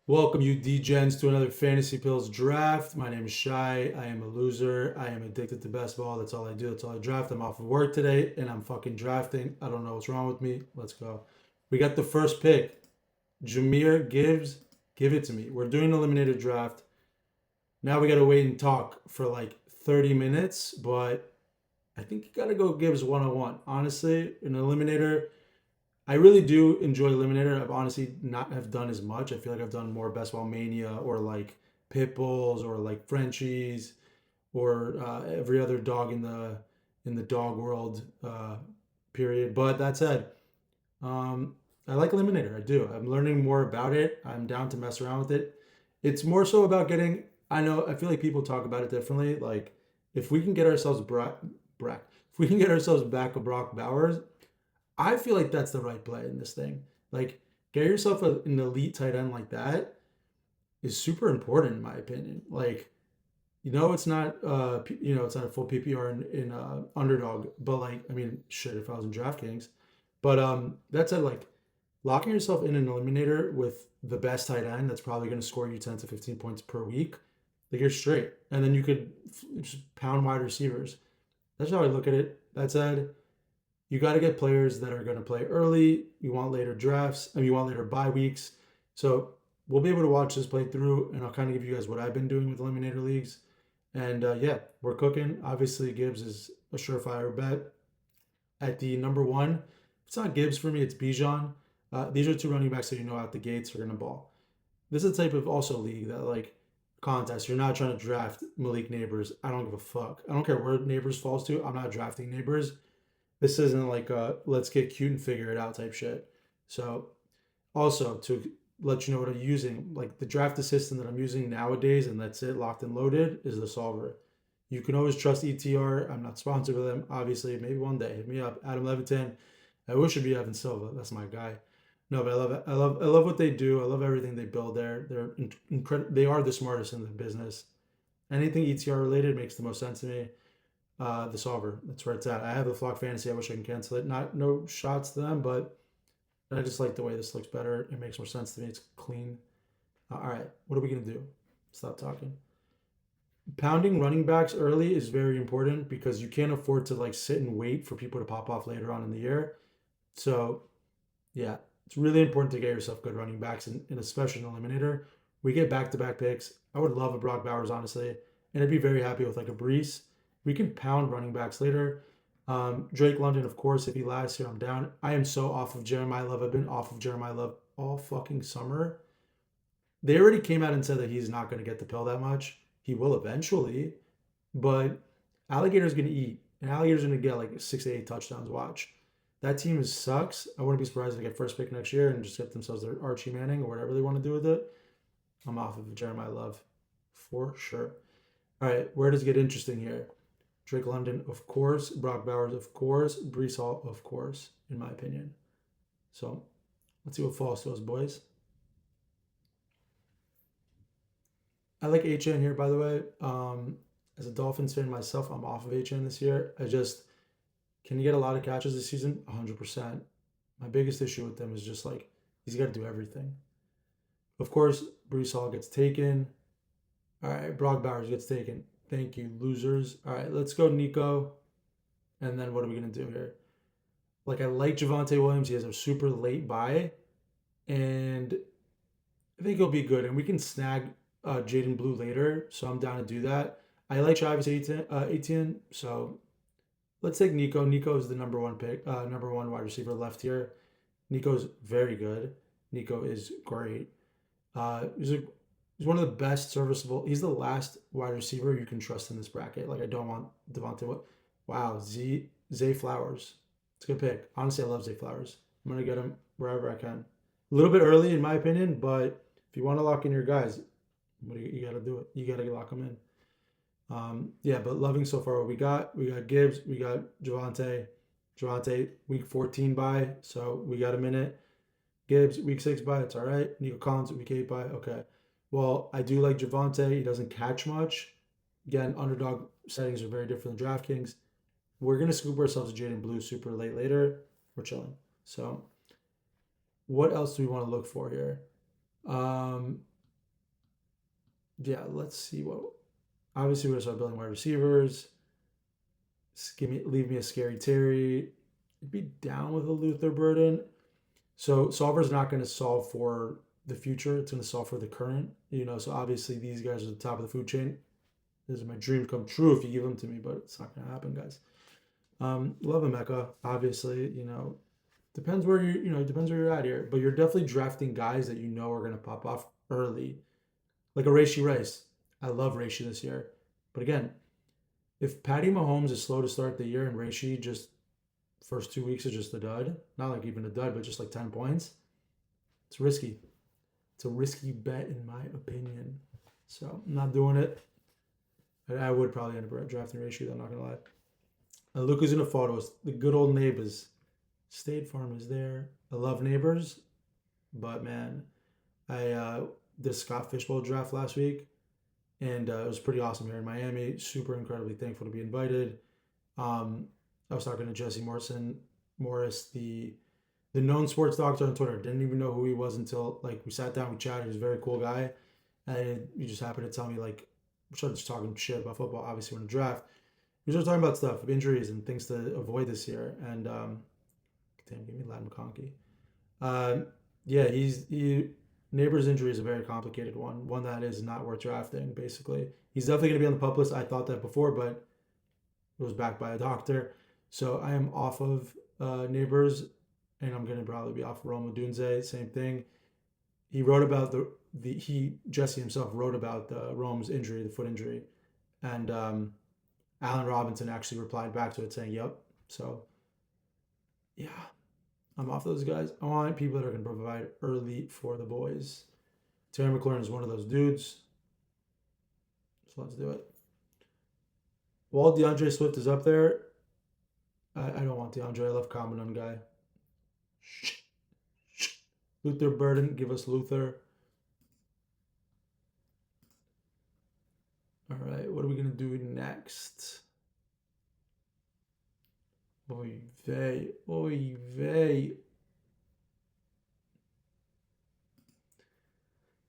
Welcome, you D-Gens, to another Fantasy Pills draft. My name is Shy. I am a loser. I am addicted to best ball. That's all I do. That's all I draft. I'm off of work today, and I'm fucking drafting. I don't know what's wrong with me. Let's go. We got the first pick. Jahmyr Gibbs. Give it to me. We're doing an Eliminator draft. Now we got to wait and talk for like 30 minutes, but I think you got to go Gibbs 101. Honestly, an Eliminator, I really do enjoy Eliminator. I've honestly not have done as much. I feel like I've done more Best Ball Mania or like Pit Bulls or like Frenchies or every other dog in the dog world period. But that said, I like Eliminator. I do. I'm learning more about it. I'm down to mess around with it. It's more so about getting. I know. I feel like people talk about it differently. Like if we can get ourselves if we can get ourselves back a Brock Bowers, I feel like that's the right play in this thing. Like, get yourself an elite tight end like that is super important in my opinion. Like, it's not it's not a full PPR in underdog, but like, I mean, shit, if I was in DraftKings, but that said, like, locking yourself in an eliminator with the best tight end that's probably going to score you 10 to 15 points per week, like you're straight, and then you could just pound wide receivers. That's how I look at it. That said, you got to get players that are going to play early. You want later drafts. I mean, you want later bye weeks. So we'll be able to watch this play through, and I'll kind of give you guys what I've been doing with Eliminator leagues. And yeah, we're cooking. Obviously, Gibbs is a surefire bet. At the number one, if it's not Gibbs for me, it's Bijan. These are two running backs that out the gates are going to ball. This is the type of also league that, like, contest. You're not trying to draft Malik Neighbors. I don't give a fuck. I don't care where Neighbors falls to. I'm not drafting Neighbors. This isn't like a let's get cute and figure it out type shit. So also to let you know what I'm using, like the draft assistant that I'm using nowadays, and that's it, locked and loaded, is the solver. You can always trust ETR. I'm not sponsored with them. Obviously, maybe one day. Hit me up. Adam Levitan. I wish it'd be Evan Silva. That's my guy. No, but I love it. I love what they do. I love everything they build there. They're incredible. They are the smartest in the business. Anything ETR related makes the most sense to me. The solver, that's where it's at. I have the Flock Fantasy. I wish I can cancel it. No shots to them, but I just like the way this looks better. It makes more sense to me. It's clean. All right, what are we gonna do? Stop talking. Pounding running backs early is very important because you can't afford to like sit and wait for people to pop off later on in the year. So yeah, it's really important to get yourself good running backs, and especially in Eliminator. We get back-to-back picks. I would love a Brock Bowers, honestly, and I'd be very happy with like a Brees. We can pound running backs later. Drake London, of course, if he lasts here, I'm down. I am so off of Jeremiah Love. I've been off of Jeremiah Love all fucking summer. They already came out and said that he's not going to get the pill that much. He will eventually, but Alligator's going to eat, and Alligator's going to get like 6 to 8 touchdowns. Watch. That team sucks. I wouldn't be surprised if they get first pick next year and just get themselves their Archie Manning or whatever they want to do with it. I'm off of Jeremiah Love for sure. All right, where does it get interesting here? Drake London, of course. Brock Bowers, of course. Brees Hall, of course, in my opinion. So let's see what falls to us, boys. I like HN here, by the way. As a Dolphins fan myself, I'm off of HN this year. Can you get a lot of catches this season? 100%. My biggest issue with them is just like, he's got to do everything. Of course, Brees Hall gets taken. All right, Brock Bowers gets taken. Thank you, losers. All right, let's go Nico. And then what are we going to do here? Like, I like Javonte Williams. He has a super late bye. And I think he'll be good. And we can snag Jaden Blue later. So I'm down to do that. I like Travis Etienne. So let's take Nico. Nico is the number one pick, number one wide receiver left here. Nico's very good. Nico is great. He's one of the best serviceable. He's the last wide receiver you can trust in this bracket. Like, I don't want Devontae. Wow, Zay Flowers. It's a good pick. Honestly, I love Zay Flowers. I'm going to get him wherever I can. A little bit early, in my opinion, but if you want to lock in your guys, you got to do it. You got to lock them in. Yeah, but loving so far what we got. We got Gibbs. We got Javonte. Javonte, week 14 bye, so we got a minute. Gibbs, week 6 bye. It's all right. Nico Collins, week 8 bye. Okay. Well, I do like Javonte. He doesn't catch much. Again, underdog settings are very different than DraftKings. We're going to scoop ourselves a Jaden Blue super late later. We're chilling. So what else do we want to look for here? yeah, let's see what. Obviously, we're gonna start building wide receivers. Leave me a scary Terry. I'd be down with a Luther Burden. So Solver's not going to solve for the future. It's going to solve for the current. So obviously these guys are the top of the food chain. This is my dream come true if you give them to me, but it's not going to happen, guys. Love Emeka, obviously. Depends where depends where you're at here, but you're definitely drafting guys that are going to pop off early, like a Rashee Rice. I love Rashee this year, but again, if Patty Mahomes is slow to start the year and Rashee just first 2 weeks is just a dud, not like even a dud, but just like 10 points, it's risky. It's a risky bet in my opinion. So I'm not doing it. I would probably end up drafting Rashee, though, I'm not going to lie. Luca's in the photos. The good old neighbors. State Farm is there. I love neighbors, but man, I did a Scott Fishbowl draft last week, and it was pretty awesome here in Miami. Super incredibly thankful to be invited. I was talking to Jesse Morris, the known sports doctor on Twitter. Didn't even know who he was until we sat down, we chatted. He was a very cool guy, and he just happened to tell me we started just talking shit about football. Obviously, we're in the draft. We started talking about stuff, injuries and things to avoid this year. And damn, give me Latin McConkey. Neighbor's injury is a very complicated one that is not worth drafting. Basically, he's definitely going to be on the pup list. I thought that before, but it was backed by a doctor. So I am off of Neighbors, and I'm going to probably be off Rome Odunze. Same thing. He wrote about Jesse himself wrote about Rome's injury, the foot injury, and Allen Robinson actually replied back to it saying, "Yep." So yeah, I'm off those guys. I want people that are going to provide early for the boys. Terry McLaurin is one of those dudes. So let's do it. While DeAndre Swift is up there, I don't want DeAndre. I love Common guy. Luther Burden, give us Luther. All right, what are we going to do next? Oy vey.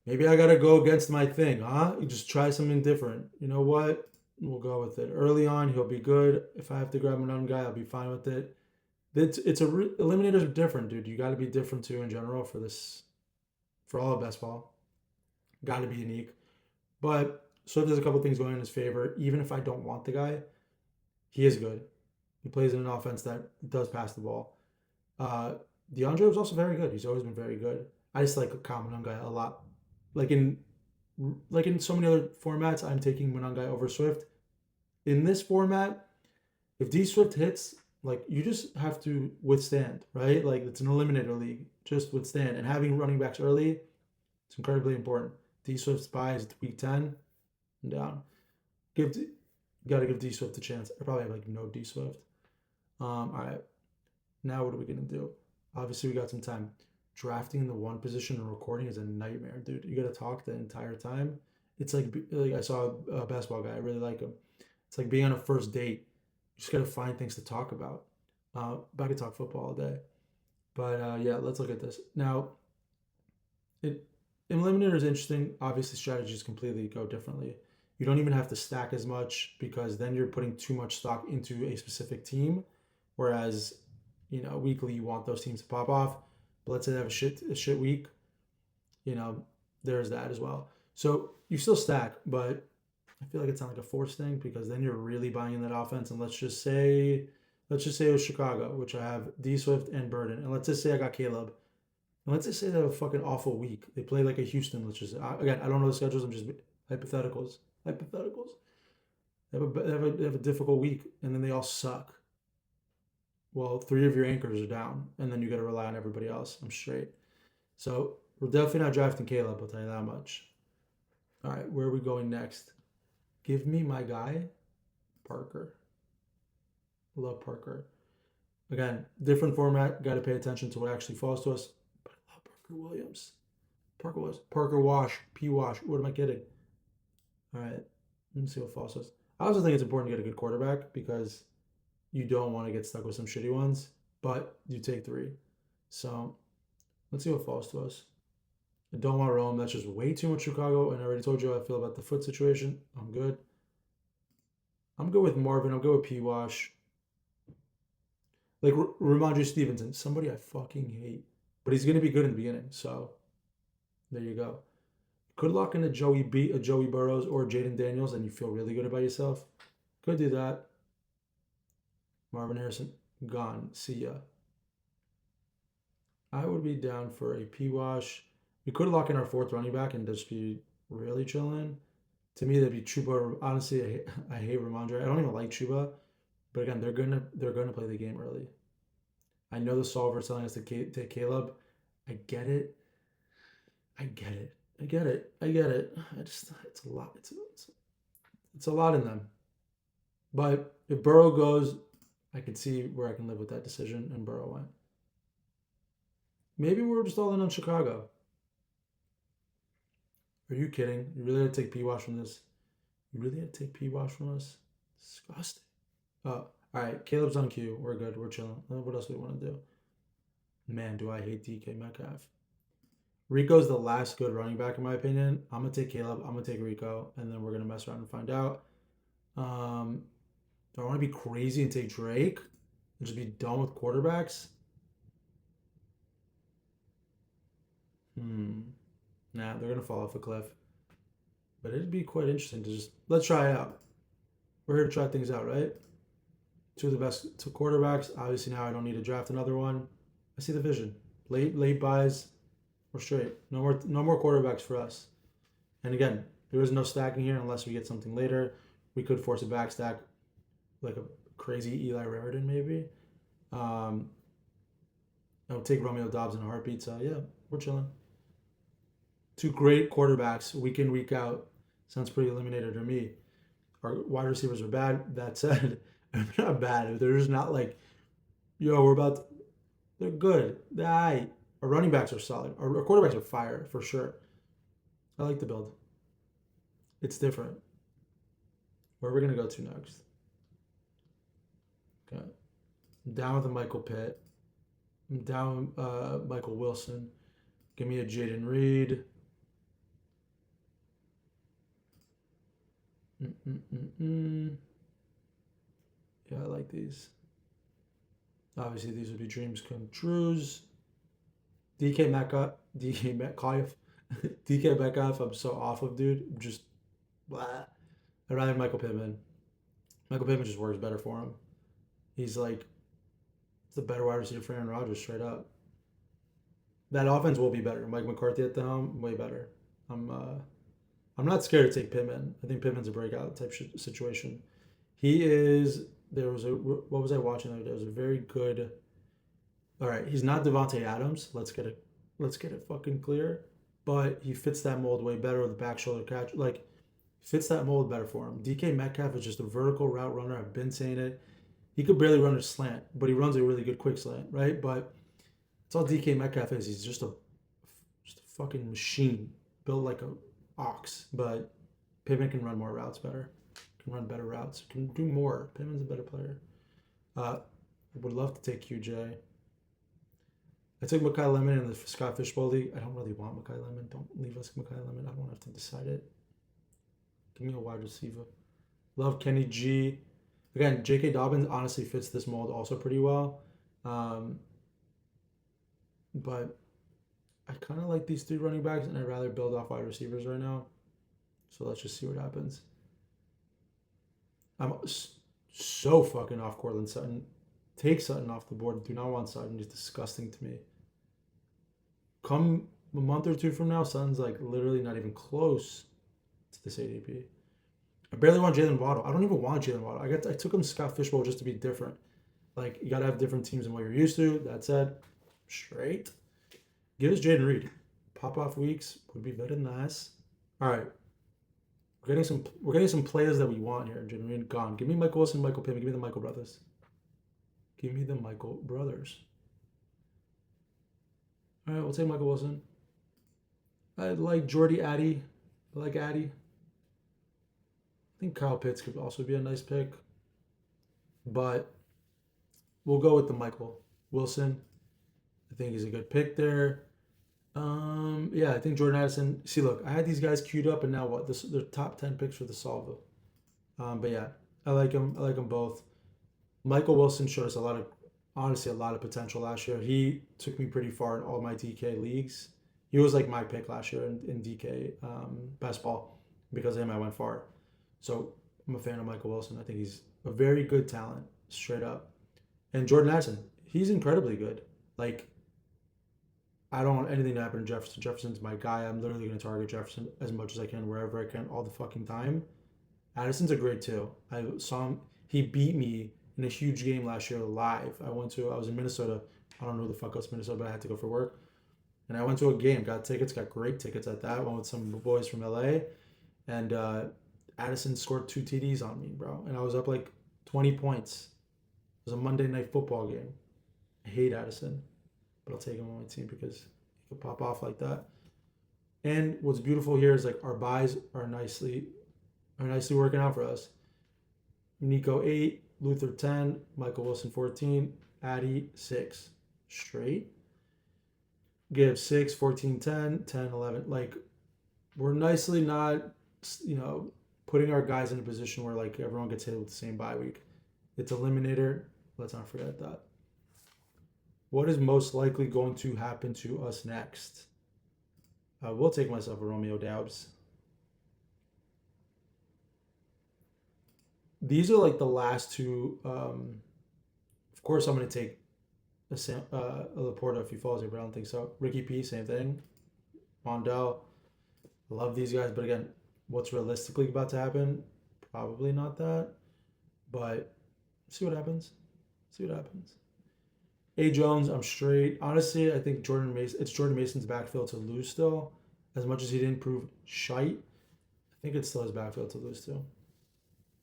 Maybe I got to go against my thing, huh? You just try something different. You know what? We'll go with it. Early on, he'll be good. If I have to grab another guy, I'll be fine with it. Eliminators are different, dude. You got to be different too in general for all of best ball. Got to be unique. But Swift has a couple things going in his favor. Even if I don't want the guy, he is good. He plays in an offense that does pass the ball. DeAndre was also very good. He's always been very good. I just like Munungai a lot. Like in so many other formats, I'm taking Munungai over Swift. In this format, if D Swift hits, you just have to withstand, right? It's an eliminator league. Just withstand. And having running backs early, it's incredibly important. D Swift's bye is week 10 and down. Got to give D Swift a chance. I probably have no D Swift. All right. Now what are we going to do? Obviously, we got some time. Drafting in the one position and recording is a nightmare, dude. You got to talk the entire time. It's like I saw a basketball guy. I really like him. It's like being on a first date. You just got to find things to talk about. I could talk football all day. But yeah, let's look at this. Now, Eliminator is interesting. Obviously, strategies completely go differently. You don't even have to stack as much because then you're putting too much stock into a specific team. Whereas, weekly you want those teams to pop off. But let's say they have a shit week. There's that as well. So you still stack, but I feel like it's not a forced thing because then you're really buying in that offense. And let's just say it was Chicago, which I have D Swift and Burden. And let's just say I got Caleb. And let's just say they have a fucking awful week. They play like a Houston. Again, I don't know the schedules. I'm just hypotheticals. They have a difficult week, and then they all suck. Well, 3 of your anchors are down, and then you got to rely on everybody else. I'm straight. So we're definitely not drafting Caleb, I'll tell you that much. All right, where are we going next? Give me my guy, Parker. Love Parker. Again, different format. Got to pay attention to what actually falls to us. But I love Parker Williams. Parker Wash. P-Wash. What am I kidding? All right, let me see what falls to us. I also think it's important to get a good quarterback because you don't want to get stuck with some shitty ones, but you take 3. So let's see what falls to us. I don't want Rome. That's just way too much Chicago. And I already told you how I feel about the foot situation. I'm good. I'm good with Marvin. I'm good with P-Wash. Like Ramondre Stevenson, somebody I fucking hate. But he's going to be good in the beginning. So there you go. Could lock in a Joey Burrows or Jaden Daniels and you feel really good about yourself. Could do that. Marvin Harrison, gone. See ya. I would be down for a P-Wash. We could lock in our fourth running back and just be really chilling. To me, that'd be Chuba. Honestly, I hate Ramondre. I don't even like Chuba. But again, they're gonna play the game early. I know the solver telling us to take Caleb. I get it. I just it's a lot. It's a lot in them. But if Burrow goes, I can see where I can live with that decision, and Burrow went. Maybe we're just all in on Chicago. Are you kidding? You really had to take P-Wash from this? You really had to take P-Wash from us? Disgusting. Oh, all right. Caleb's on cue. We're good. We're chilling. What else do we want to do? Man, do I hate DK Metcalf. Rico's the last good running back, in my opinion. I'm going to take Caleb. I'm going to take Rico. And then we're going to mess around and find out. Do I want to be crazy and take Drake? And just be done with quarterbacks? Nah, they're going to fall off a cliff. But it'd be quite interesting to just... Let's try it out. We're here to try things out, right? Two of the best two quarterbacks. Obviously, now I don't need to draft another one. I see the vision. Late buys. We're straight. No more quarterbacks for us. And again, there is no stacking here unless we get something later. We could force a back stack like a crazy Eli Raritan maybe. I would take Romeo Doubs in a heartbeat. So yeah, we're chilling. Two great quarterbacks week in, week out. Sounds pretty eliminated to me. Our wide receivers are bad. That said, they're not bad. They're just not like, they're good. Our running backs are solid. Our quarterbacks are fire, for sure. I like the build. It's different. Where are we going to go to next? Okay. I'm down with a Michael Pitt. I'm down Michael Wilson. Give me a Jaden Reed. Yeah, I like these. Obviously, these would be dreams come trues. DK Metcalf. DK Metcalf, I'm so off of, dude. Just, blah. I'd rather Michael Pittman. Michael Pittman just works better for him. He's like, it's the better wide receiver for Aaron Rodgers, straight up. That offense will be better. Mike McCarthy at the helm, way better. I'm not scared to take Pittman. I think Pittman's a breakout type situation. He is. What was I watching the other day? It was a very good. All right, he's not Devontae Adams. Let's get it fucking clear. But he fits that mold way better with the back shoulder catch. Like, fits that mold better for him. DK Metcalf is just a vertical route runner. I've been saying it. He could barely run a slant, but he runs a really good quick slant, right? But that's all DK Metcalf is. He's just a fucking machine built like a ox. But Pittman can run more routes better. Can run better routes. Can do more. Pittman's a better player. Would love to take QJ. I took Makai Lemon in the Scott Fishbowl League. I don't really want Makai Lemon. Don't leave us Makai Lemon. I don't have to decide it. Give me a wide receiver. Love Kenny G. Again, J.K. Dobbins honestly fits this mold also pretty well. But I kind of like these three running backs, and I'd rather build off wide receivers right now. So let's just see what happens. I'm so fucking off Cortland Sutton. Take Sutton off the board. Do not want Sutton. He's disgusting to me. Come a month or two from now, Sutton's like literally not even close to this ADP. I barely want Jalen Waddle. I don't even want Jalen Waddle. I took him Scott Fishbowl just to be different. Like, you got to have different teams than what you're used to. That said, straight. Give us Jaden Reed. Pop-off weeks would be very nice. All right. We're getting some players that we want here. Jaden Reed, gone. Give me Michael Wilson, Michael Pittman. Give me the Michael brothers. Give me the Michael brothers. All right, we'll take Michael Wilson. I like Jordy Addy. I like Addy. I think Kyle Pitts could also be a nice pick. But we'll go with the Michael Wilson. I think he's a good pick there. Yeah, I think Jordan Addison. See, look, I had these guys queued up, and now what? This they're top 10 picks for the Salvo. But yeah, I like him. I like them both. Michael Wilson showed us honestly, a lot of potential last year. He took me pretty far in all my DK leagues. He was like my pick last year in DK best ball. Because of him, I went far. So I'm a fan of Michael Wilson. I think he's a very good talent, straight up. And Jordan Addison, he's incredibly good. Like, I don't want anything to happen to Jefferson. Jefferson's my guy. I'm literally going to target Jefferson as much as I can, wherever I can, all the fucking time. Addison's a great too. I saw him. He beat me in a huge game last year live. I was in Minnesota. I don't know who the fuck else Minnesota, but I had to go for work. And I went to a game, got tickets, got great tickets at that. Went with some boys from LA. And Addison scored 2 TDs on me, bro. And I was up like 20 points. It was a Monday night football game. I hate Addison, but I'll take him on my team because he could pop off like that. And what's beautiful here is like our buys are nicely working out for us. Nico 8, Luther 10, Michael Wilson 14, Addy 6. Straight. Gibbs 6, 14, 10, 10, 11. Like, we're nicely not, putting our guys in a position where like everyone gets hit with the same bye week. It's Eliminator. Let's not forget that. What is most likely going to happen to us next? We'll take myself a Romeo Doubs. These are like the last two. Of course, I'm going to take a Laporta if he falls here, but I don't think so. Ricky P, same thing. Wandale. I love these guys, but again, what's realistically about to happen? Probably not that, but see what happens. A. Jones, I'm straight. Honestly, I think it's Jordan Mason's backfield to lose still. As much as he didn't prove shite, I think it's still his backfield to lose too.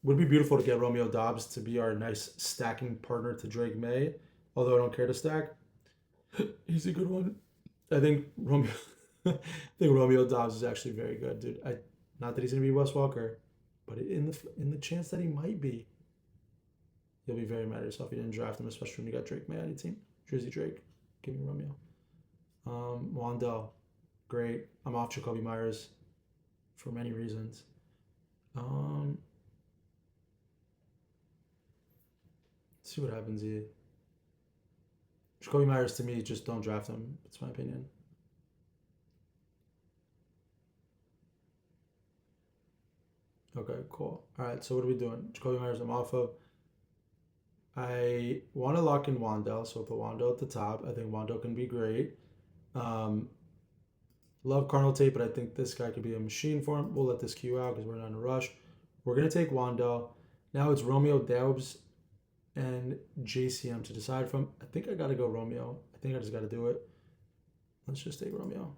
Would be beautiful to get Romeo Doubs to be our nice stacking partner to Drake Maye, although I don't care to stack. He's a good one. I think Romeo Doubs is actually very good, dude. Not that he's gonna be Wes Walker, but in the chance that he might be, you'll be very mad at yourself if you didn't draft him, especially when you got Drake Maye on your team. Jersey Drake, give me Romeo. Wandale, great. I'm off Jacoby Myers for many reasons. Let's see what happens here. Jacoby Myers, to me, just don't draft him. That's my opinion. Okay, cool. All right, so what are we doing? Jacoby Myers, I'm off of. I want to lock in Wandale, so I'll put Wandale at the top. I think Wandale can be great. Love Cardinal Tape, but I think this guy could be a machine for him. We'll let this queue out because we're not in a rush. We're going to take Wandale. Now it's Romeo Doubs and JCM to decide from. I think I got to go Romeo. I think I just got to do it. Let's just take Romeo.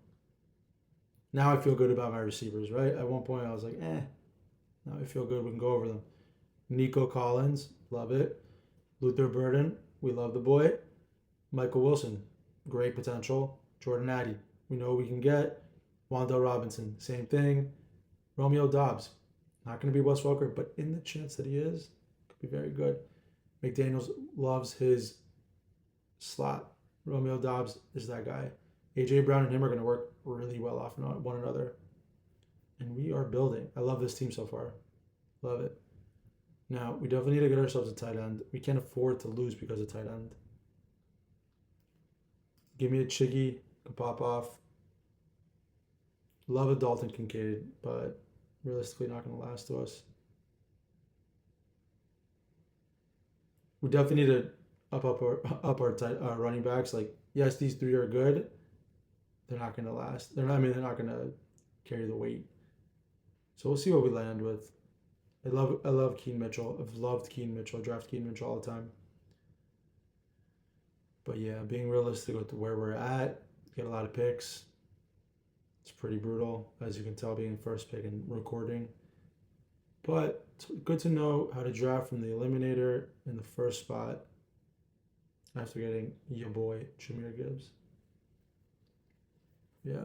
Now I feel good about my receivers, right? At one point I was like, Now I feel good. We can go over them. Nico Collins, love it. Luther Burden, we love the boy. Michael Wilson, great potential. Jordan Addy, we know we can get. Wandale Robinson, same thing. Romeo Doubs, not going to be Wes Walker, but in the chance that he is, could be very good. McDaniels loves his slot. Romeo Doubs is that guy. AJ Brown and him are going to work really well off one another. And we are building. I love this team so far. Love it. Now, we definitely need to get ourselves a tight end. We can't afford to lose because of tight end. Give me a Chiggy. Can pop off. Love a Dalton Kincaid, but realistically not going to last to us. We definitely need to up our running backs. Like, yes, these three are good. They're not going to last. They're not going to carry the weight. So we'll see what we land with. I love Keen Mitchell. I've loved Keen Mitchell. I draft Keen Mitchell all the time. But yeah, being realistic with where we're at, get a lot of picks. It's pretty brutal, as you can tell, being first pick and recording. But it's good to know how to draft from the Eliminator in the first spot after getting your boy, Jahmyr Gibbs. Yeah,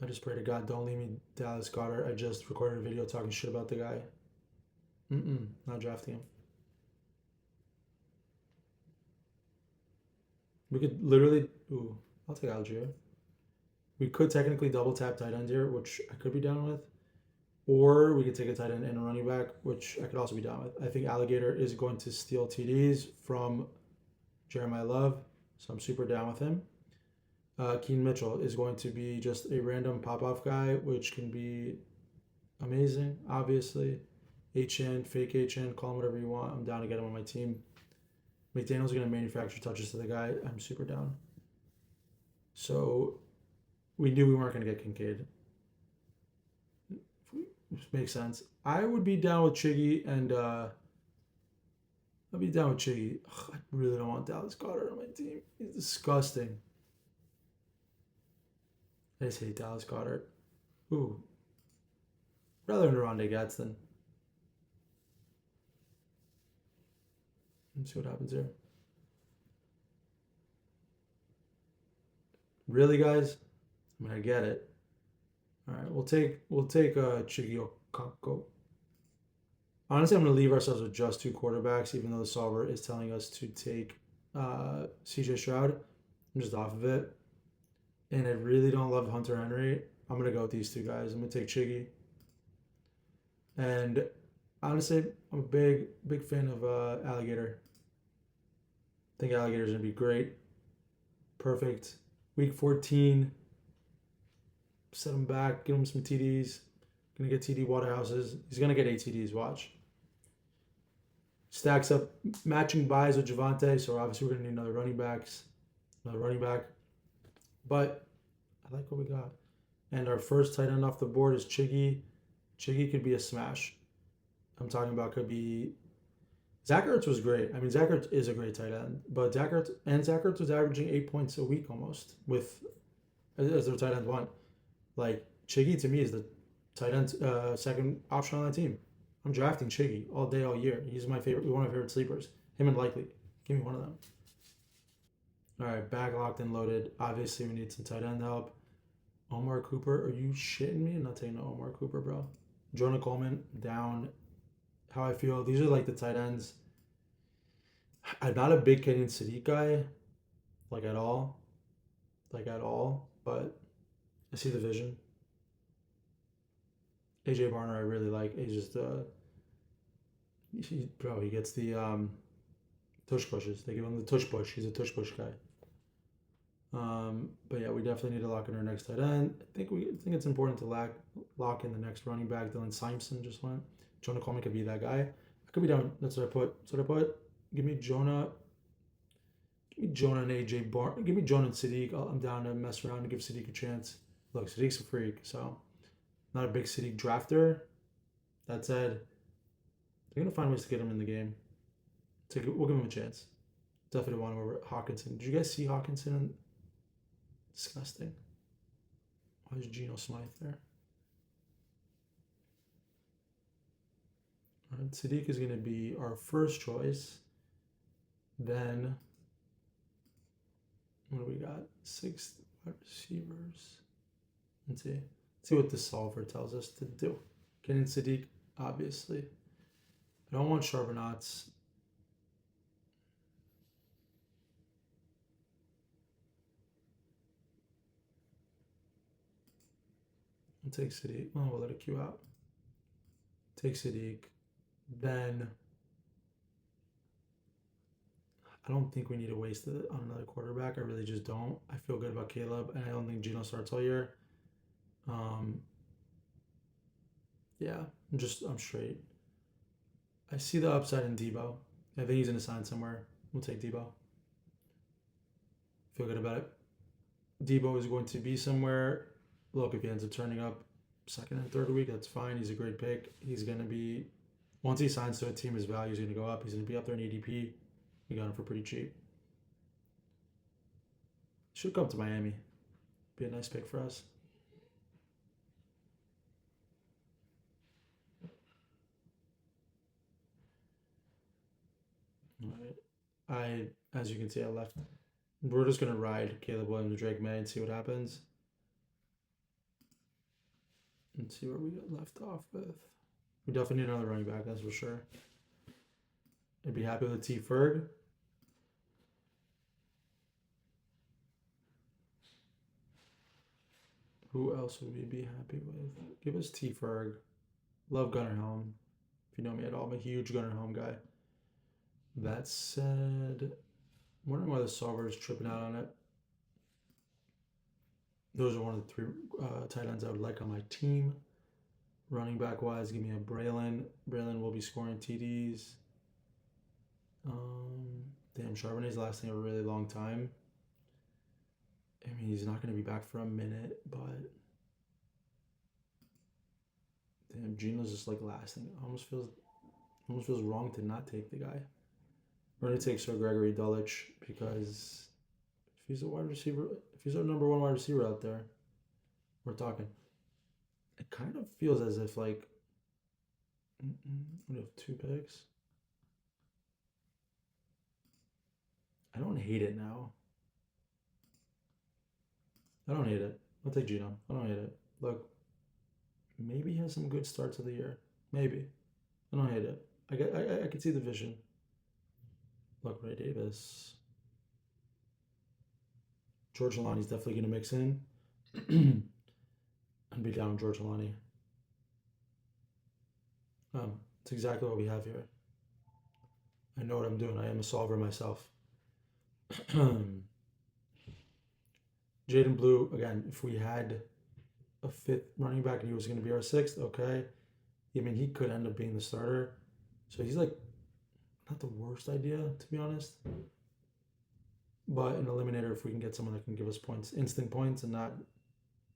I just pray to God, don't leave me Dallas Goedert. I just recorded a video talking shit about the guy. Not drafting him. We could literally... Ooh, I'll take Allgeier. We could technically double tap tight end here, which I could be down with. Or we could take a tight end and a running back, which I could also be down with. I think Allgeier is going to steal TDs from Jeremiah Love, so I'm super down with him. Keen Mitchell is going to be just a random pop-off guy, which can be amazing, obviously. HN, fake HN, call him whatever you want. I'm down to get him on my team. McDaniel's going to manufacture touches to the guy. I'm super down. So we knew we weren't going to get Kincaid. Which makes sense. I would be down with Chiggy and I'd be down with Chiggy. Ugh, I really don't want Dallas Goedert on my team. He's disgusting. I just hate Dallas Goedert. Ooh. Rather than Rondé Gadsden. Let's see what happens here. Really, guys? I mean, I get it. All right, we'll take Chig Okonkwo. Honestly, I'm going to leave ourselves with just 2 quarterbacks, even though the solver is telling us to take CJ Stroud. I'm just off of it. And I really don't love Hunter Henry. I'm going to go with these 2 guys. I'm going to take Chiggy. And honestly, I'm a big fan of Alligator. I think Alligator's going to be great. Perfect. Week 14. Set him back. Give him some TDs. Going to get TD Waterhouses. He's going to get 8 TDs. Watch. Stacks up matching buys with Javonte. So obviously we're going to need another running back. But I like what we got. And our first tight end off the board is Chiggy. Chiggy could be a smash. I'm talking about could be... Zach Ertz was great. I mean, Zach Ertz is a great tight end. But Zach Ertz was averaging 8 points a week almost as their tight end 1. Like, Chiggy to me is the tight end second option on that team. I'm drafting Chiggy all day, all year. He's one of my favorite sleepers. Him and Likely. Give me one of them. All right, back locked and loaded. Obviously, we need some tight end help. Omar Cooper, are you shitting me? I'm not taking no Omar Cooper, bro. Jonah Coleman, down. How I feel. These are like the tight ends. I'm not a big Kenyon Sadiq guy, like at all. But I see the vision. AJ Barner, I really like. He's just he gets the tush pushes. They give him the tush push. He's a tush push guy. But yeah, we definitely need to lock in our next tight end. I think it's important to lock in the next running back. Dylan Simpson just went. Jonah Coleman could be that guy. I could be down. That's what I put. Give me Jonah. Give me Jonah and AJ Barner. Give me Jonah and Sadiq. I'm down to mess around and give Sadiq a chance. Look, Sadiq's a freak, so not a big Sadiq drafter. That said, they're gonna find ways to get him in the game. We'll give him a chance. Definitely want him over Hawkinson. Did you guys see Hawkinson? Disgusting. Why is Geno Smith there? All right, Sadiq is going to be our first choice. Then, what do we got? 6 wide receivers. Let's see what the solver tells us to do. Kenyon Sadiq, obviously. I don't want Charbonnats. I'll take Sadiq. Oh, we'll let it queue out. Take Sadiq. Then I don't think we need to waste it on another quarterback. I really just don't. I feel good about Caleb, and I don't think Geno starts all year. Yeah, I'm straight. I see the upside in Deebo. I think he's going to sign somewhere. We'll take Deebo. Feel good about it. Deebo is going to be somewhere. Look, if he ends up turning up second and third week, that's fine. He's a great pick. He's going to be, once he signs to a team, his value is going to go up. He's going to be up there in ADP. We got him for pretty cheap. Should come to Miami. Be a nice pick for us. All right. As you can see, I left. We're just going to ride Caleb Williams and Drake Maye and see what happens. And see where we got left off with. We definitely need another running back, that's for sure. I'd be happy with T. Ferg. Who else would we be happy with? Give us T Ferg. Love Gunnar Helm. If you know me at all, I'm a huge Gunnar Helm guy. That said, I'm wondering why the solver is tripping out on it. Those are one of the 3 tight ends I would like on my team. Running back wise, give me a Braylon. Braylon will be scoring TDs. Damn, Charbonnet's lasting a really long time. I mean, he's not going to be back for a minute, but damn, Geno's just like lasting. It almost feels wrong to not take the guy. We're going to take Sir Gregory Dulcich because if he's a wide receiver, if he's our number 1 wide receiver out there, we're talking. It kind of feels as if like we have 2 picks. I don't hate it now. I don't hate it. I'll take Geno. I don't hate it. Look, maybe he has some good starts of the year. Maybe. I don't hate it. I can see the vision. Look, Ray Davis. George Holani's definitely going to mix in. And be down George Holani. It's exactly what we have here. I know what I'm doing. I am a solver myself. Jaden Blue, again, if we had a 5th running back and he was going to be our 6th, okay. I mean, he could end up being the starter. So he's like not the worst idea, to be honest. But an eliminator, if we can get someone that can give us points, instant points, and not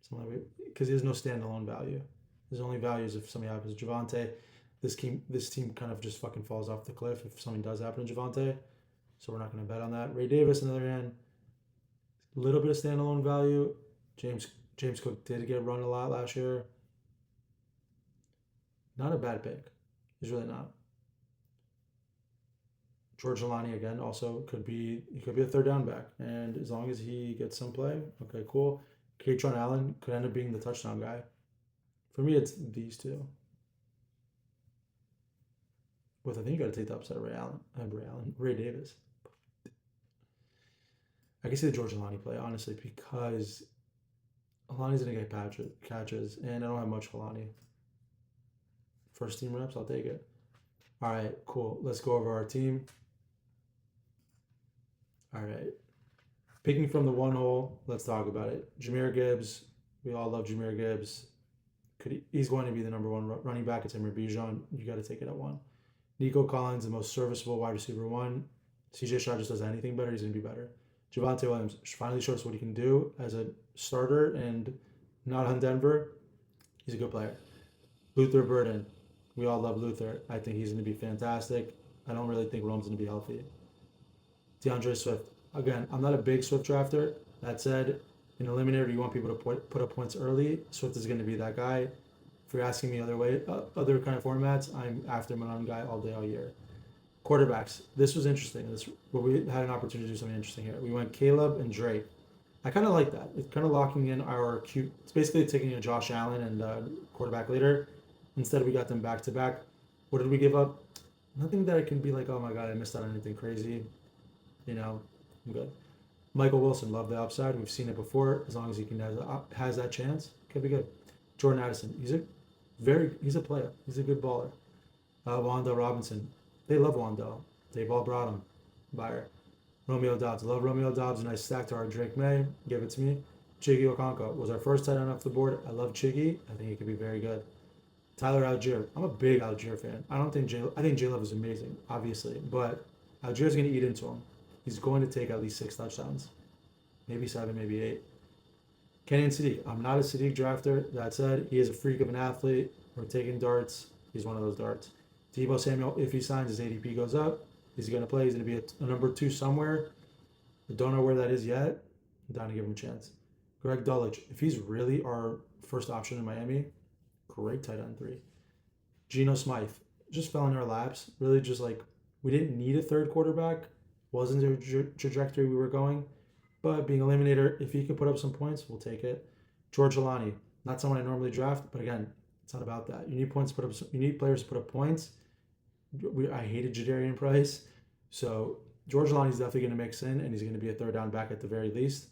someone like, because he has no standalone value. His only value is if something happens to Javonte. This team kind of just fucking falls off the cliff if something does happen to Javonte. So we're not going to bet on that. Ray Davis, on the other hand, a little bit of standalone value. James Cook did get run a lot last year. Not a bad pick. He's really not. George Holani again also could be a 3rd down back, and as long as he gets some play, okay, cool. Katron Allen could end up being the touchdown guy. For me, it's these 2. With I think you got to take the upside of Ray Davis. I can see the George Holani play, honestly, because Holani's going to get catches, and I don't have much Holani. First team reps, I'll take it. All right, cool. Let's go over our team. All right. Picking from the 1 hole, let's talk about it. Jahmyr Gibbs. We all love Jahmyr Gibbs. He's going to be the number 1 running back. It's Emre Bijan. You got to take it at 1. Nico Collins, the most serviceable wide receiver 1. CJ Stroud just does anything better. He's going to be better. Javonte Williams finally shows what he can do as a starter and not on Denver. He's a good player. Luther Burden. We all love Luther. I think he's going to be fantastic. I don't really think Rome's going to be healthy. DeAndre Swift. Again, I'm not a big Swift drafter. That said, in Eliminator, you want people to put up points early. Swift is going to be that guy. If you're asking me other kind of formats, I'm after my own guy all day, all year. Quarterbacks. This was interesting. We had an opportunity to do something interesting here. We went Caleb and Drake. I kind of like that. It's kind of locking in our cute. It's basically taking a Josh Allen and quarterback later. Instead, we got them back to back. What did we give up? Nothing that I can be like, oh my god, I missed out on anything crazy. You know, I'm good. Michael Wilson, love the upside. We've seen it before. As long as he has that chance, could be good. Jordan Addison, he's a player. He's a good baller. Wandale Robinson, they love Wandale. They've all brought him. Buyer. Romeo Doubs, love Romeo Doubs. Nice stack to our Drake Maye. Give it to me. Chig Okonkwo was our first tight end off the board. I love Chiggy. I think he could be very good. Tyler Allgeier. I'm a big Allgeier fan. I think J-Love is amazing, obviously, but Allgeier's going to eat into him. He's going to take at least 6 touchdowns. Maybe 7, maybe 8. Kenyon Sadiq. I'm not a Sadiq drafter. That said, he is a freak of an athlete. We're taking darts. He's one of those darts. Deebo Samuel, if he signs, his ADP goes up. He's going to play. He's going to be a number 2 somewhere. I don't know where that is yet. I'm down to give him a chance. Greg Dulcich. If he's really our first option in Miami, great tight end 3. Geno Smith. Just fell in our laps. Really just like, we didn't need a 3rd quarterback. Wasn't the trajectory we were going. But being Eliminator, if he can put up some points, we'll take it. George Holani. Not someone I normally draft, but again, it's not about that. You need players to put up points. I hated Jadarian Price. So George Holani's definitely going to mix in, and he's going to be a 3rd down back at the very least.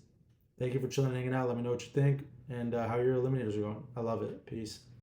Thank you for chilling and hanging out. Let me know what you think. and how your eliminators are going. I love it. Peace.